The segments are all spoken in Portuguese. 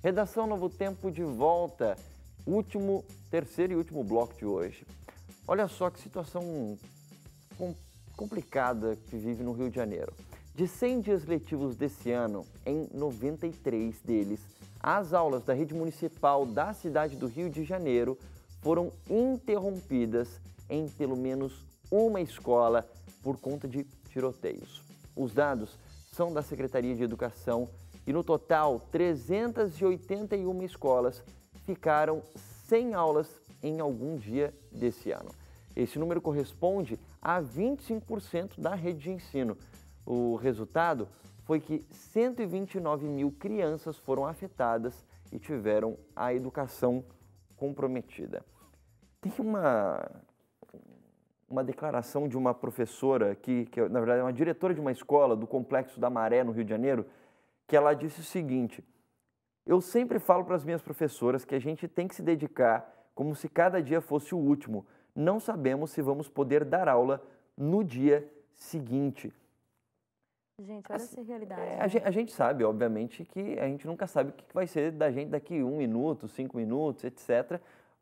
Redação Novo Tempo de volta, terceiro e último bloco de hoje. Olha só que situação complicada que vive no Rio de Janeiro. De 100 dias letivos desse ano, em 93 deles, as aulas da rede municipal da cidade do Rio de Janeiro foram interrompidas em pelo menos uma escola por conta de tiroteios. Os dados são da Secretaria de Educação e, no total, 381 escolas ficaram sem aulas em algum dia desse ano. Esse número corresponde a 25% da rede de ensino. O resultado foi que 129 mil crianças foram afetadas e tiveram a educação comprometida. Tem uma declaração de uma professora que na verdade é uma diretora de uma escola do Complexo da Maré, no Rio de Janeiro, que ela disse o seguinte: eu sempre falo para as minhas professoras que a gente tem que se dedicar como se cada dia fosse o último. Não sabemos se vamos poder dar aula no dia seguinte. Gente, olha essa realidade. A gente sabe, obviamente, que a gente nunca sabe o que vai ser da gente daqui 1 minuto, 5 minutos, etc.,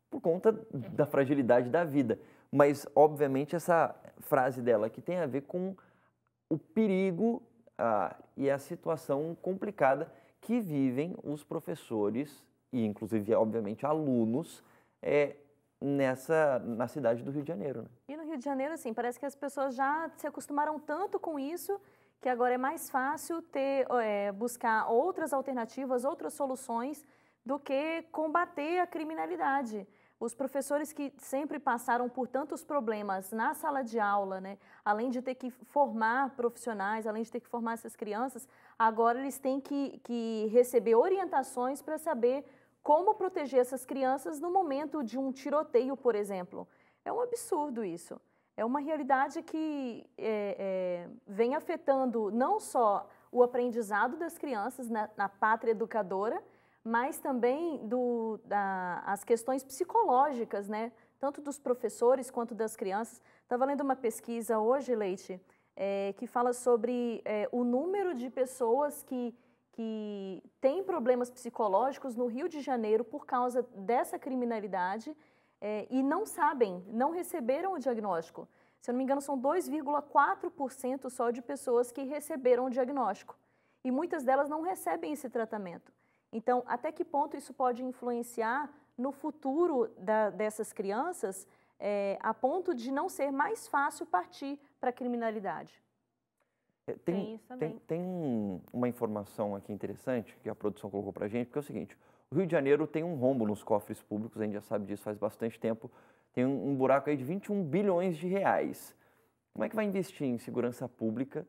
por conta da fragilidade da vida. Mas, obviamente, essa frase dela que tem a ver com o perigo e a situação complicada que vivem os professores e, inclusive, obviamente, alunos na cidade do Rio de Janeiro. Né? E no Rio de Janeiro, assim, parece que as pessoas já se acostumaram tanto com isso que agora é mais fácil buscar outras alternativas, outras soluções do que combater a criminalidade. Os professores que sempre passaram por tantos problemas na sala de aula, né, além de ter que formar profissionais, além de ter que formar essas crianças, agora eles têm que receber orientações para saber como proteger essas crianças no momento de um tiroteio, por exemplo. É um absurdo isso. É uma realidade que vem afetando não só o aprendizado das crianças na pátria educadora, mas também as questões psicológicas, né? Tanto dos professores quanto das crianças. Estava lendo uma pesquisa hoje, Leite, que fala sobre o número de pessoas que têm problemas psicológicos no Rio de Janeiro por causa dessa criminalidade e não sabem, não receberam o diagnóstico. Se eu não me engano, são 2,4% só de pessoas que receberam o diagnóstico. E muitas delas não recebem esse tratamento. Então, até que ponto isso pode influenciar no futuro dessas crianças, a ponto de não ser mais fácil partir para a criminalidade? Tem isso também. Tem uma informação aqui interessante que a produção colocou para a gente, porque é o seguinte: o Rio de Janeiro tem um rombo nos cofres públicos, a gente já sabe disso faz bastante tempo, tem um buraco aí de 21 bilhões de reais. Como é que vai investir em segurança pública,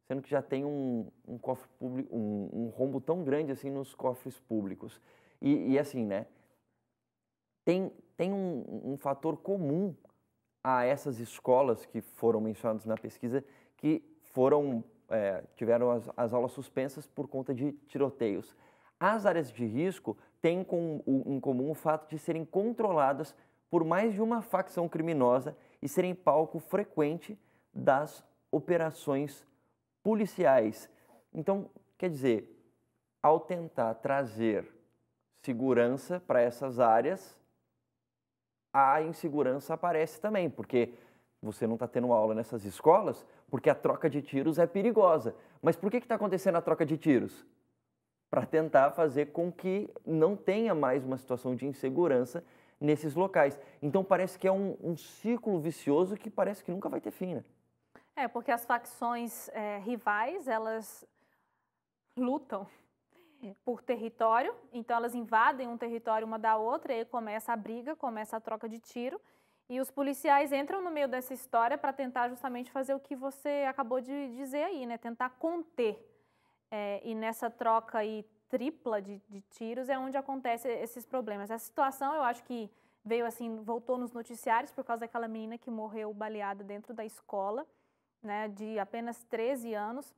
sendo que já tem um cofre público, um rombo tão grande assim nos cofres públicos? E assim, né? Tem um fator comum a essas escolas que foram mencionadas na pesquisa, que tiveram as aulas suspensas por conta de tiroteios. As áreas de risco têm em comum o fato de serem controladas por mais de uma facção criminosa e serem palco frequente das operações policiais. Então, quer dizer, ao tentar trazer segurança para essas áreas, a insegurança aparece também, porque você não está tendo aula nessas escolas porque a troca de tiros é perigosa. Mas por que está acontecendo a troca de tiros? Para tentar fazer com que não tenha mais uma situação de insegurança nesses locais. Então parece que é um ciclo vicioso que parece que nunca vai ter fim, né? Porque as facções rivais, elas lutam por território, então elas invadem um território uma da outra, e aí começa a briga, começa a troca de tiro, e os policiais entram no meio dessa história para tentar justamente fazer o que você acabou de dizer aí, né? Tentar conter. E nessa troca aí tripla de tiros é onde acontecem esses problemas. Essa situação, eu acho que veio assim, voltou nos noticiários por causa daquela menina que morreu baleada dentro da escola, né, de apenas 13 anos.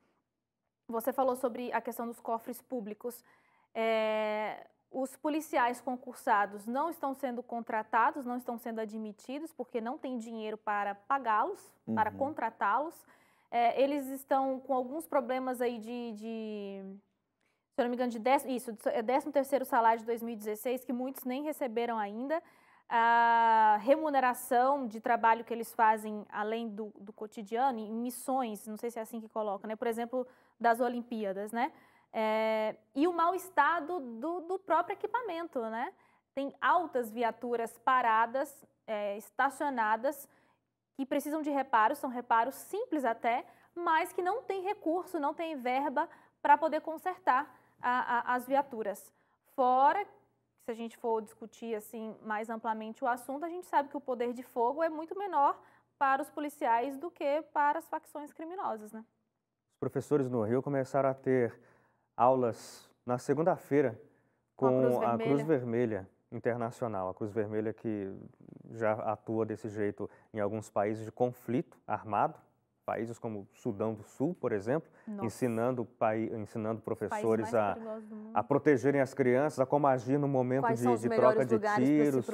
Você falou sobre a questão dos cofres públicos. Os policiais concursados não estão sendo contratados, não estão sendo admitidos, porque não tem dinheiro para pagá-los, para contratá-los. Eles estão com alguns problemas aí Se eu não me engano, isso, é 13º salário de 2016, que muitos nem receberam ainda. A remuneração de trabalho que eles fazem além do cotidiano, em missões, não sei se é assim que coloca, né? Por exemplo, das Olimpíadas, né? E o mau estado do próprio equipamento, né? Tem altas viaturas paradas, estacionadas, que precisam de reparos, são reparos simples até, mas que não tem recurso, não tem verba para poder consertar as viaturas. Fora, se a gente for discutir assim mais amplamente o assunto, a gente sabe que o poder de fogo é muito menor para os policiais do que para as facções criminosas, né? Os professores no Rio começaram a ter aulas na segunda-feira com a Cruz Vermelha Internacional, a Cruz Vermelha que já atua desse jeito em alguns países de conflito armado, países como Sudão do Sul, por exemplo, ensinando professores a protegerem as crianças, a como agir no momento de troca de tiros,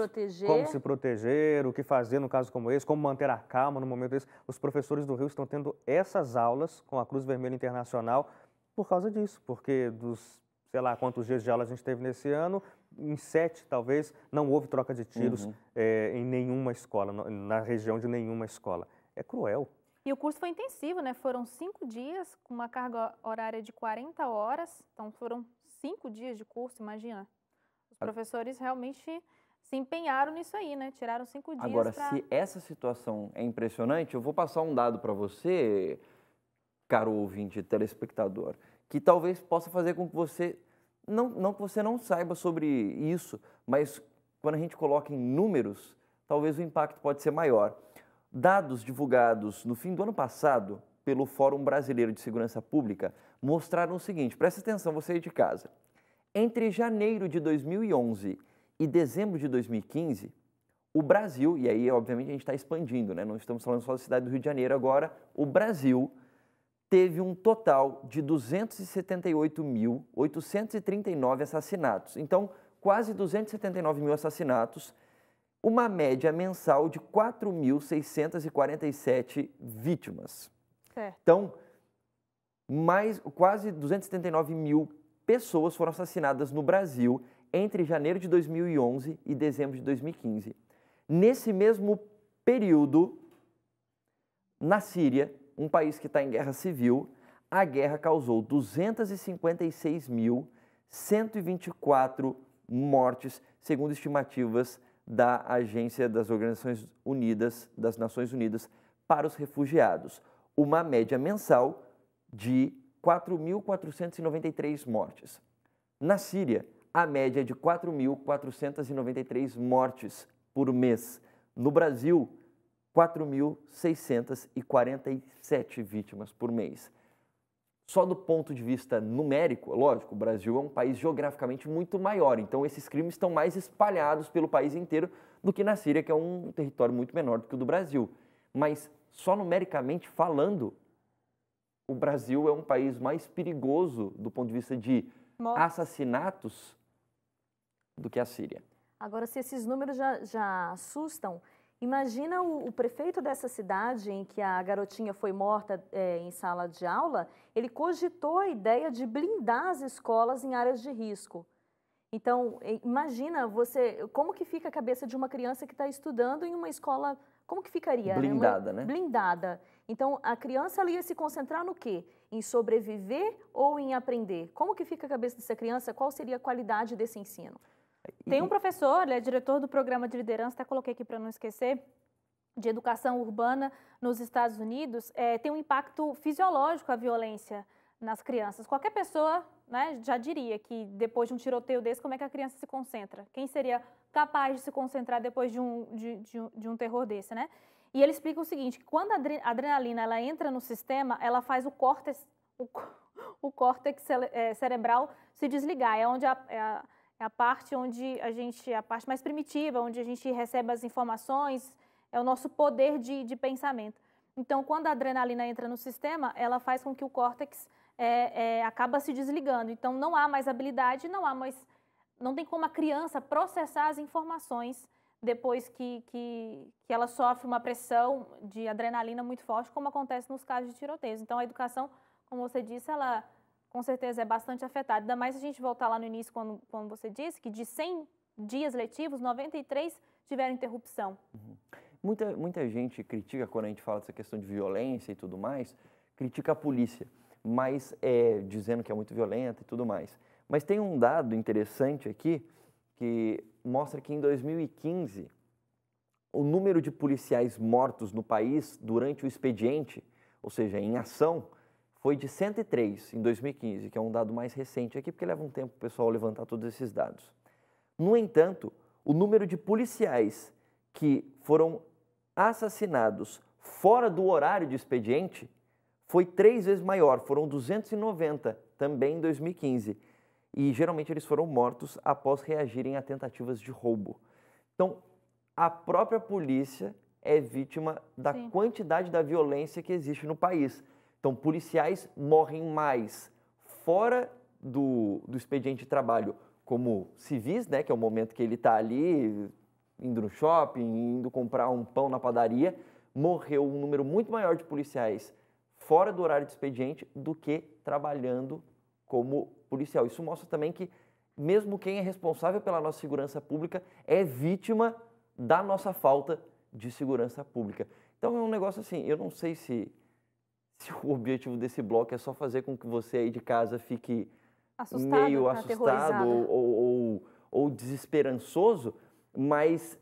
como se proteger, o que fazer no caso como esse, como manter a calma no momento desse. Os professores do Rio estão tendo essas aulas com a Cruz Vermelha Internacional por causa disso, porque dos, sei lá, quantos dias de aula a gente teve nesse ano, em 7, talvez, não houve troca de tiros em nenhuma escola, na região de nenhuma escola. É cruel. E o curso foi intensivo, né? Foram 5 dias, com uma carga horária de 40 horas. Então, foram 5 dias de curso, imagina. Os professores realmente se empenharam nisso aí, né? Tiraram 5 dias. Agora, se essa situação é impressionante, eu vou passar um dado para você, caro ouvinte, telespectador, que talvez possa fazer com que você, não que você não saiba sobre isso, mas quando a gente coloca em números, talvez o impacto pode ser maior. Dados divulgados no fim do ano passado pelo Fórum Brasileiro de Segurança Pública mostraram o seguinte, presta atenção você aí de casa. Entre janeiro de 2011 e dezembro de 2015, o Brasil, e aí obviamente a gente está expandindo, né? Não estamos falando só da cidade do Rio de Janeiro agora, o Brasil teve um total de 278.839 assassinatos. Então, quase 279 mil assassinatos, uma média mensal de 4.647 vítimas. Então, quase 279 mil pessoas foram assassinadas no Brasil entre janeiro de 2011 e dezembro de 2015. Nesse mesmo período, na Síria, um país que está em guerra civil, a guerra causou 255.124 mortes, segundo estimativas da Agência das Organizações Unidas, das Nações Unidas para os Refugiados, uma média mensal de 4.493 mortes. Na Síria, a média é de 4.493 mortes por mês. No Brasil, 4.647 vítimas por mês. Só do ponto de vista numérico, lógico, o Brasil é um país geograficamente muito maior, então esses crimes estão mais espalhados pelo país inteiro do que na Síria, que é um território muito menor do que o do Brasil. Mas, só numericamente falando, o Brasil é um país mais perigoso do ponto de vista de assassinatos do que a Síria. Agora, se esses números já assustam, imagina o prefeito dessa cidade em que a garotinha foi morta em sala de aula, ele cogitou a ideia de blindar as escolas em áreas de risco. Então, imagina como que fica a cabeça de uma criança que está estudando em uma escola, como que ficaria? Blindada, né? Blindada. Então, a criança ali ia se concentrar no quê? Em sobreviver ou em aprender? Como que fica a cabeça dessa criança? Qual seria a qualidade desse ensino? Tem um professor, ele é diretor do programa de liderança, até coloquei aqui para não esquecer, de educação urbana nos Estados Unidos, tem um impacto fisiológico a violência nas crianças. Qualquer pessoa, né, já diria que depois de um tiroteio desse, como é que a criança se concentra? Quem seria capaz de se concentrar depois de um terror desse, né? E ele explica o seguinte, que quando a adrenalina ela entra no sistema, ela faz o córtex cerebral se desligar, é onde a parte onde a parte mais primitiva, onde a gente recebe as informações, é o nosso poder de pensamento. Então, quando a adrenalina entra no sistema, ela faz com que o córtex acaba se desligando. Então, não há mais habilidade, não tem como a criança processar as informações depois que ela sofre uma pressão de adrenalina muito forte, como acontece nos casos de tiroteios. Então, a educação, como você disse, ela com certeza é bastante afetado. Ainda mais se a gente voltar lá no início, quando você disse que de 100 dias letivos, 93 tiveram interrupção. Muita gente critica, quando a gente fala dessa questão de violência e tudo mais, critica a polícia, mas dizendo que é muito violenta e tudo mais. Mas tem um dado interessante aqui que mostra que em 2015, o número de policiais mortos no país durante o expediente, ou seja, em ação, foi de 103 em 2015, que é um dado mais recente aqui, porque leva um tempo o pessoal levantar todos esses dados. No entanto, o número de policiais que foram assassinados fora do horário de expediente foi 3 vezes maior, foram 290 também em 2015. E geralmente eles foram mortos após reagirem a tentativas de roubo. Então, a própria polícia é vítima da quantidade da violência que existe no país. Então, policiais morrem mais fora do expediente de trabalho como civis, né, que é o momento que ele está ali, indo no shopping, indo comprar um pão na padaria, morreu um número muito maior de policiais fora do horário de expediente do que trabalhando como policial. Isso mostra também que mesmo quem é responsável pela nossa segurança pública é vítima da nossa falta de segurança pública. Então é um negócio assim, eu não sei se o objetivo desse bloco é só fazer com que você aí de casa fique meio assustado ou desesperançoso, mas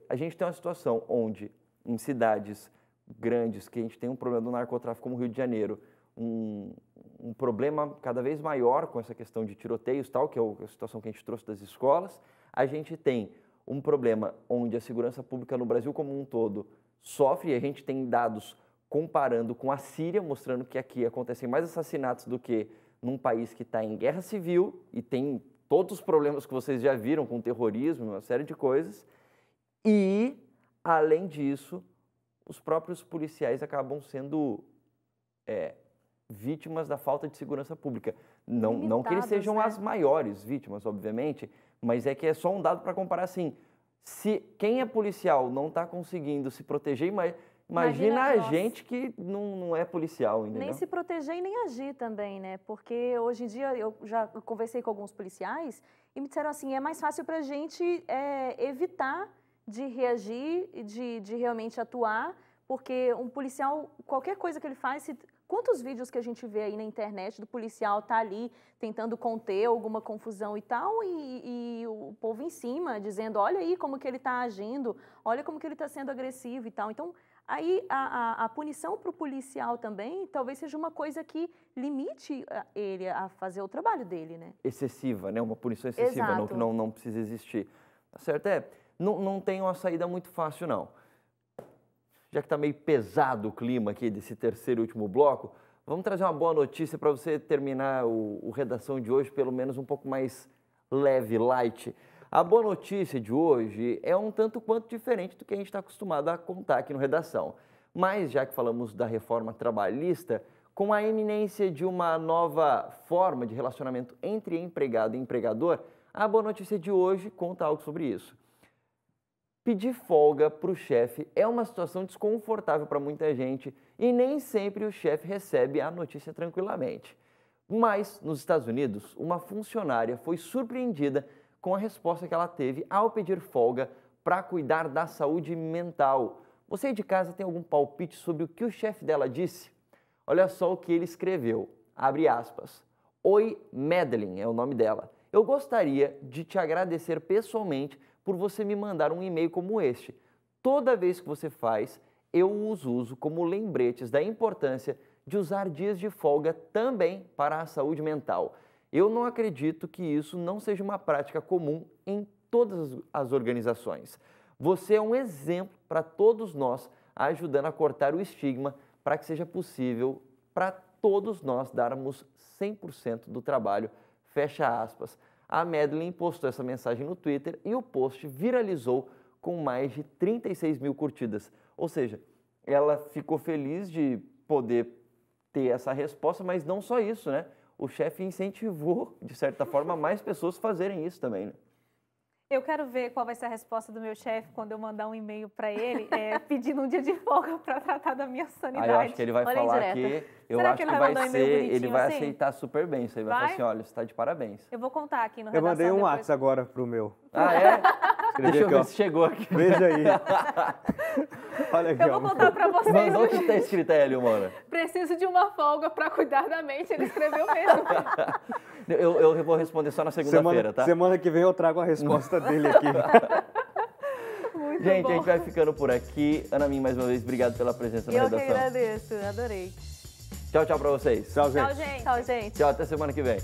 a gente tem uma situação onde em cidades grandes, que a gente tem um problema do narcotráfico como o Rio de Janeiro, um problema cada vez maior com essa questão de tiroteios, tal, que é a situação que a gente trouxe das escolas, a gente tem um problema onde a segurança pública no Brasil como um todo sofre, e a gente tem dados comparando com a Síria, mostrando que aqui acontecem mais assassinatos do que num país que está em guerra civil e tem todos os problemas que vocês já viram com terrorismo, uma série de coisas. E, além disso, os próprios policiais acabam sendo vítimas da falta de segurança pública. Não que eles sejam as maiores vítimas, obviamente, mas é que é só um dado para comparar assim. Se quem é policial não está conseguindo se proteger, imagina a gente que não é policial, entendeu? Nem se proteger e nem agir também, né? Porque hoje em dia eu já conversei com alguns policiais e me disseram assim, é mais fácil para a gente evitar de reagir, de realmente atuar, porque um policial, qualquer coisa que ele faz, quantos vídeos que a gente vê aí na internet do policial tá ali tentando conter alguma confusão e tal, e o povo em cima dizendo, olha aí como que ele está agindo, olha como que ele está sendo agressivo e tal. Então, aí a punição para o policial também talvez seja uma coisa que limite ele a fazer o trabalho dele, né? Excessiva, né? Uma punição excessiva, que não precisa existir. Tá certo? Não tem uma saída muito fácil, não. Já que está meio pesado o clima aqui desse terceiro e último bloco, vamos trazer uma boa notícia para você terminar o Redação de hoje, pelo menos um pouco mais leve, light. A boa notícia de hoje é um tanto quanto diferente do que a gente está acostumado a contar aqui no Redação. Mas, já que falamos da reforma trabalhista, com a iminência de uma nova forma de relacionamento entre empregado e empregador, a boa notícia de hoje conta algo sobre isso. Pedir folga para o chefe é uma situação desconfortável para muita gente e nem sempre o chefe recebe a notícia tranquilamente. Mas, nos Estados Unidos, uma funcionária foi surpreendida com a resposta que ela teve ao pedir folga para cuidar da saúde mental. Você aí de casa tem algum palpite sobre o que o chefe dela disse? Olha só o que ele escreveu, abre aspas. Oi, Madeline é o nome dela. Eu gostaria de te agradecer pessoalmente por você me mandar um e-mail como este. Toda vez que você faz, eu os uso como lembretes da importância de usar dias de folga também para a saúde mental. Eu não acredito que isso não seja uma prática comum em todas as organizações. Você é um exemplo para todos nós, ajudando a cortar o estigma para que seja possível para todos nós darmos 100% do trabalho, fecha aspas. A Madeline postou essa mensagem no Twitter e o post viralizou com mais de 36 mil curtidas. Ou seja, ela ficou feliz de poder ter essa resposta, mas não só isso, né? O chefe incentivou, de certa forma, mais pessoas fazerem isso também, né? Eu quero ver qual vai ser a resposta do meu chefe quando eu mandar um e-mail para ele pedindo um dia de folga para tratar da minha sanidade. Aí eu acho que ele vai falar que... Eu Será acho que que ele vai mandar um e-mail ser... Ele bonitinho vai assim? aceitar super bem isso aí. Vai falar assim, olha, você está de parabéns. Eu vou contar aqui no Eu redação mandei um depois. WhatsApp agora pro meu. Ah, é? Escrevi Deixa eu aqui, ver ó. se chegou aqui. Veja aí. Olha aqui, Eu ó. vou contar para vocês. Mandou o que está escrito aí, Mona. Preciso de uma folga para cuidar da mente. Ele escreveu mesmo. Eu vou responder só na segunda-feira, tá? Semana que vem eu trago a resposta dele aqui. Muito Gente, bom. a gente vai ficando por aqui. Ana Min, mais uma vez, obrigado pela presença na Eu que redação. agradeço, adorei. Tchau, tchau pra vocês. Tchau, gente. Tchau, gente. Tchau, gente. Tchau, até semana que vem.